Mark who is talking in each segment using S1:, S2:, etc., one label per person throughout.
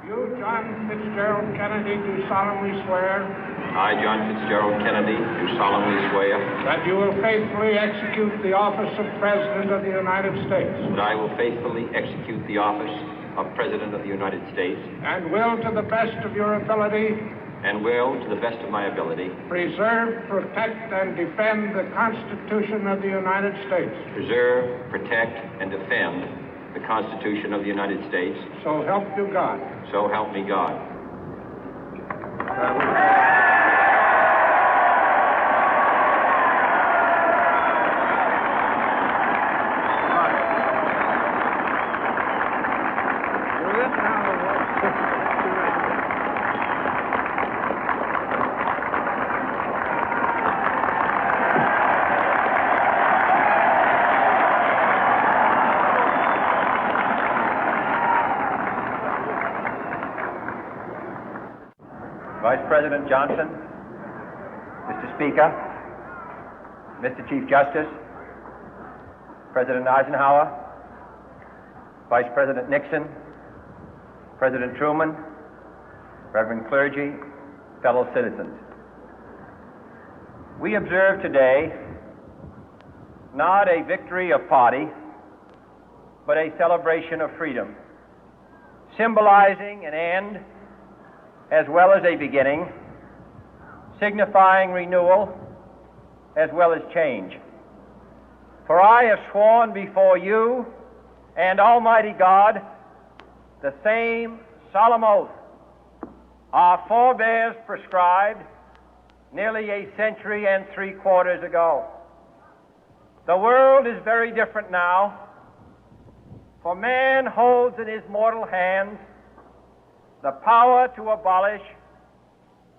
S1: You, John Fitzgerald Kennedy, do solemnly swear.
S2: I, John Fitzgerald Kennedy, do solemnly swear.
S1: That you will faithfully execute the office of President of the United States.
S2: That I will faithfully execute the office of President of the United States.
S1: And will, to the best of your ability.
S2: And will, to the best of my ability.
S1: Preserve, protect, and defend the Constitution of the United States.
S2: Preserve, protect, and defend the Constitution of the United States.
S1: So help you God.
S2: So help me God.
S3: Vice President Johnson, Mr. Speaker, Mr. Chief Justice, President Eisenhower, Vice President Nixon, President Truman, Reverend clergy, fellow citizens. We observe today not a victory of party, but a celebration of freedom, symbolizing an end as well as a beginning, signifying renewal as well as change. For I have sworn before you and Almighty God the same solemn oath our forebears prescribed nearly a century and 3/4 ago. The world is very different now, for man holds in his mortal hands the power to abolish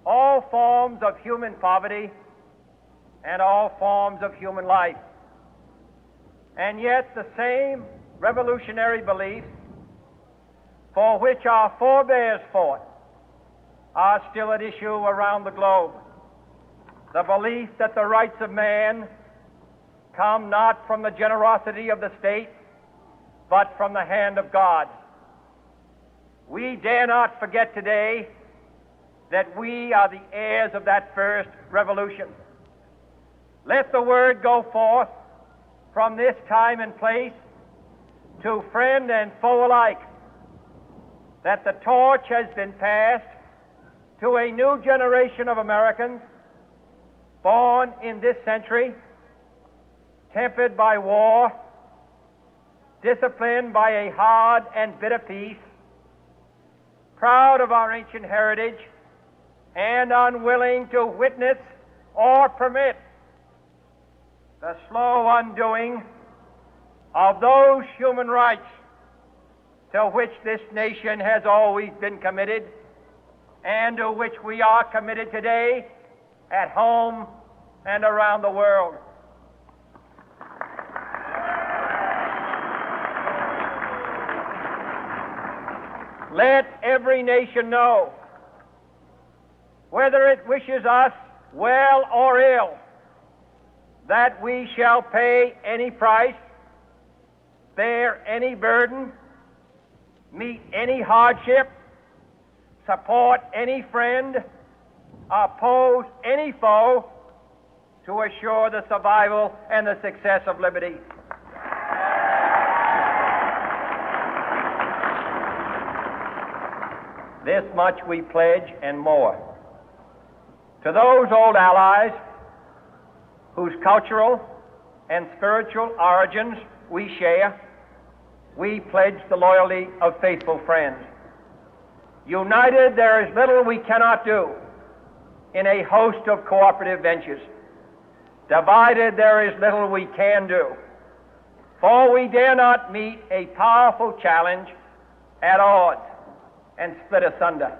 S3: all forms of human poverty and all forms of human life. And yet the same revolutionary beliefs for which our forebears fought are still at issue around the globe. The belief that the rights of man come not from the generosity of the state, but from the hand of God. We dare not forget today that we are the heirs of that first revolution. Let the word go forth from this time and place to friend and foe alike that the torch has been passed to a new generation of Americans born in this century, tempered by war, disciplined by a hard and bitter peace, proud of our ancient heritage, and unwilling to witness or permit the slow undoing of those human rights to which this nation has always been committed and to which we are committed today at home and around the world. Let every nation know, whether it wishes us well or ill, that we shall pay any price, bear any burden, meet any hardship, support any friend, oppose any foe to assure the survival and the success of liberty. This much we pledge and more. To those old allies whose cultural and spiritual origins we share, we pledge the loyalty of faithful friends. United, there is little we cannot do in a host of cooperative ventures. Divided, there is little we can do, for we dare not meet a powerful challenge at odds and split asunder.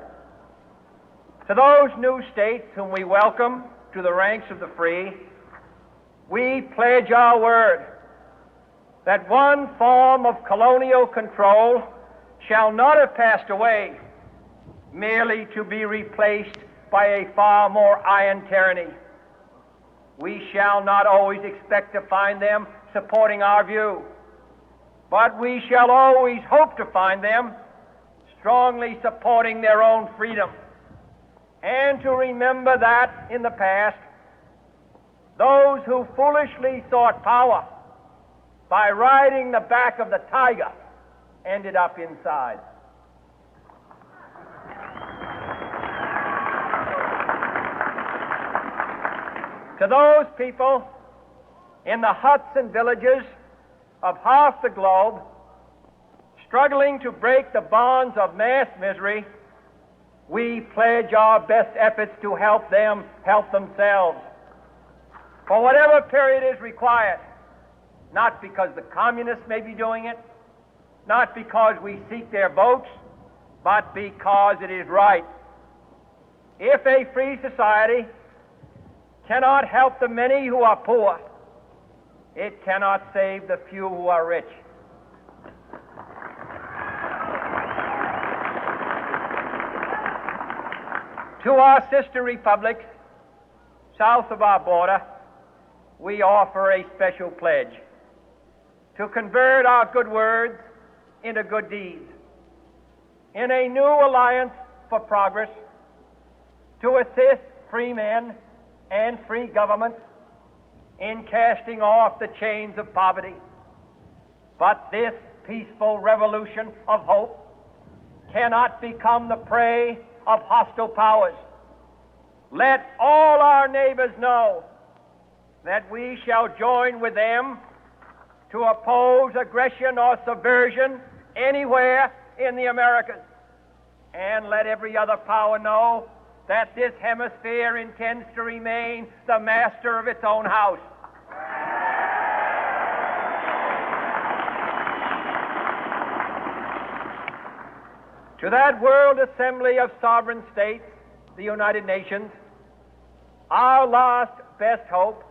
S3: To those new states whom we welcome to the ranks of the free, we pledge our word that one form of colonial control shall not have passed away, merely to be replaced by a far more iron tyranny. We shall not always expect to find them supporting our view, but we shall always hope to find them strongly supporting their own freedom, and to remember that in the past, those who foolishly sought power by riding the back of the tiger ended up inside. To those people in the huts and villages of half the globe struggling to break the bonds of mass misery, we pledge our best efforts to help them help themselves for whatever period is required, not because the communists may be doing it, not because we seek their votes, but because it is right. If a free society cannot help the many who are poor, it cannot save the few who are rich. To our sister republics south of our border, we offer a special pledge to convert our good words into good deeds, in a new alliance for progress, to assist free men and free governments in casting off the chains of poverty. But this peaceful revolution of hope cannot become the prey of hostile powers. Let all our neighbors know that we shall join with them to oppose aggression or subversion anywhere in the Americas. And let every other power know that this hemisphere intends to remain the master of its own house. To that World Assembly of Sovereign States, the United Nations, our last best hope,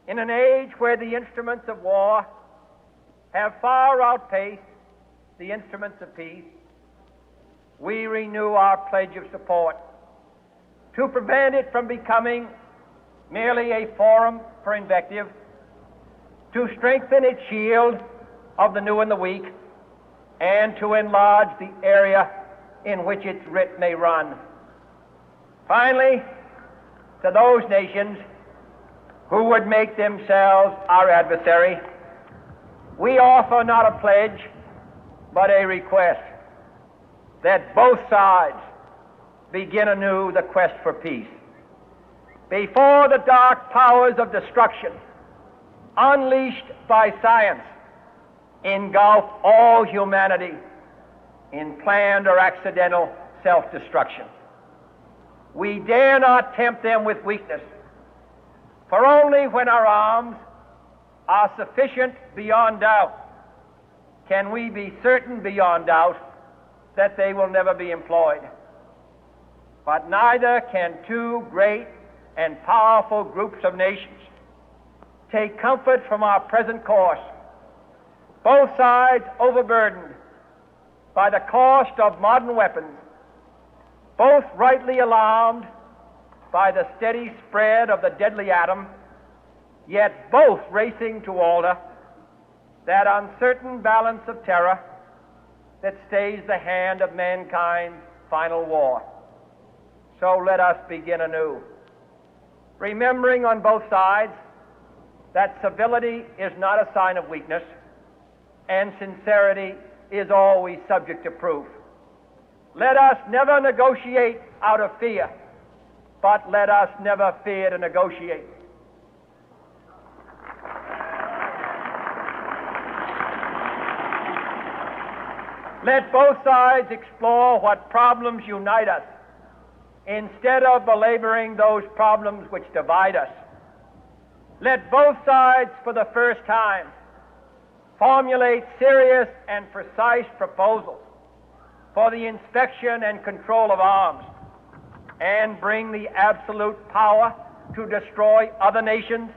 S3: in an age where the instruments of war have far outpaced the instruments of peace, we renew our pledge of support to prevent it from becoming merely a forum for invective, to strengthen its shield of the new and the weak, and to enlarge the area in which its writ may run. Finally, to those nations who would make themselves our adversary, we offer not a pledge, but a request that both sides begin anew the quest for peace. Before the dark powers of destruction, unleashed by science, engulf all humanity in planned or accidental self-destruction, we dare not tempt them with weakness, for only when our arms are sufficient beyond doubt can we be certain beyond doubt that they will never be employed. But neither can two great and powerful groups of nations take comfort from our present course, both sides overburdened by the cost of modern weapons, both rightly alarmed by the steady spread of the deadly atom, yet both racing to alter that uncertain balance of terror that stays the hand of mankind's final war. So let us begin anew, remembering on both sides that civility is not a sign of weakness, and sincerity is always subject to proof. Let us never negotiate out of fear, but let us never fear to negotiate. Let both sides explore what problems unite us, instead of belaboring those problems which divide us. Let both sides, for the first time, formulate serious and precise proposals for the inspection and control of arms, and bring the absolute power to destroy other nations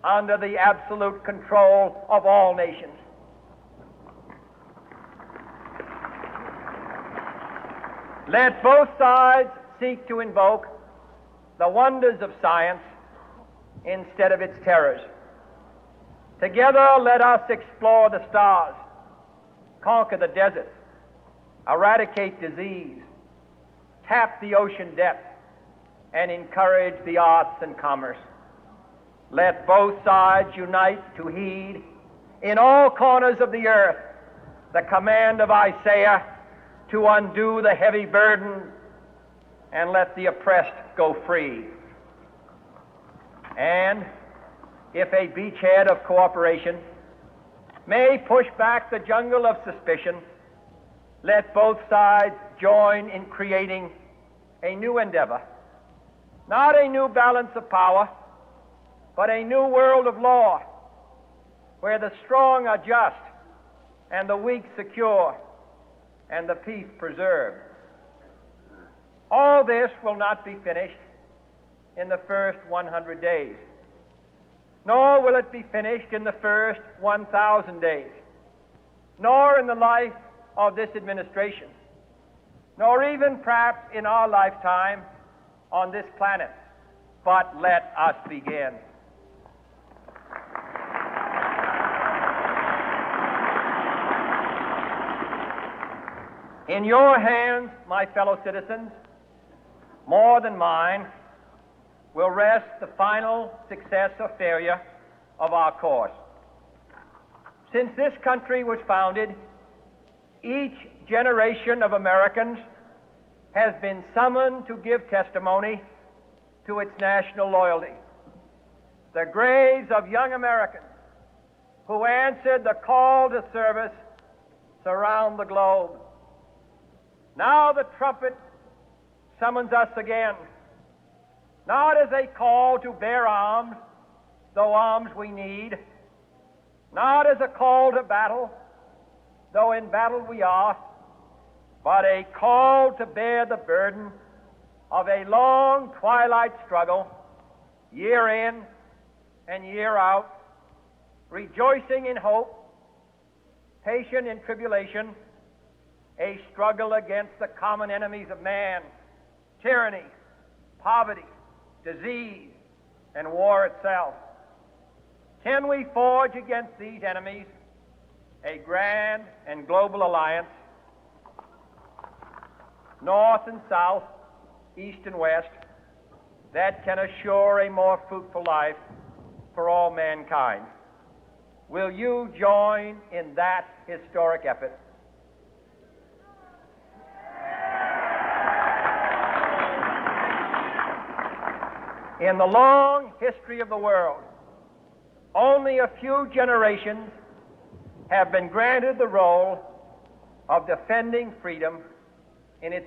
S3: under the absolute control of all nations. Let both sides seek to invoke the wonders of science instead of its terrors. Together, let us explore the stars, conquer the deserts, eradicate disease, tap the ocean depth, and encourage the arts and commerce. Let both sides unite to heed in all corners of the earth the command of Isaiah to undo the heavy burden and let the oppressed go free. And if a beachhead of cooperation may push back the jungle of suspicion, let both sides join in creating a new endeavor, not a new balance of power, but a new world of law, where the strong are just and the weak secure and the peace preserved. All this will not be finished in the first 100 days, nor will it be finished in the first 1,000 days, nor in the life of this administration, nor even perhaps in our lifetime on this planet. But let us begin. In your hands, my fellow citizens, more than mine, will rest the final success or failure of our course. Since this country was founded, each generation of Americans has been summoned to give testimony to its national loyalty. The graves of young Americans who answered the call to service surround the globe. Now the trumpet summons us again, not as a call to bear arms, though arms we need, not as a call to battle, though in battle we are, but a call to bear the burden of a long twilight struggle, year in and year out, rejoicing in hope, patient in tribulation, a struggle against the common enemies of man, tyranny, poverty, disease, and war itself. Can we forge against these enemies a grand and global alliance, north and south, east and west, that can assure a more fruitful life for all mankind? Will you join in that historic effort? In the long history of the world, only a few generations have been granted the role of defending freedom in its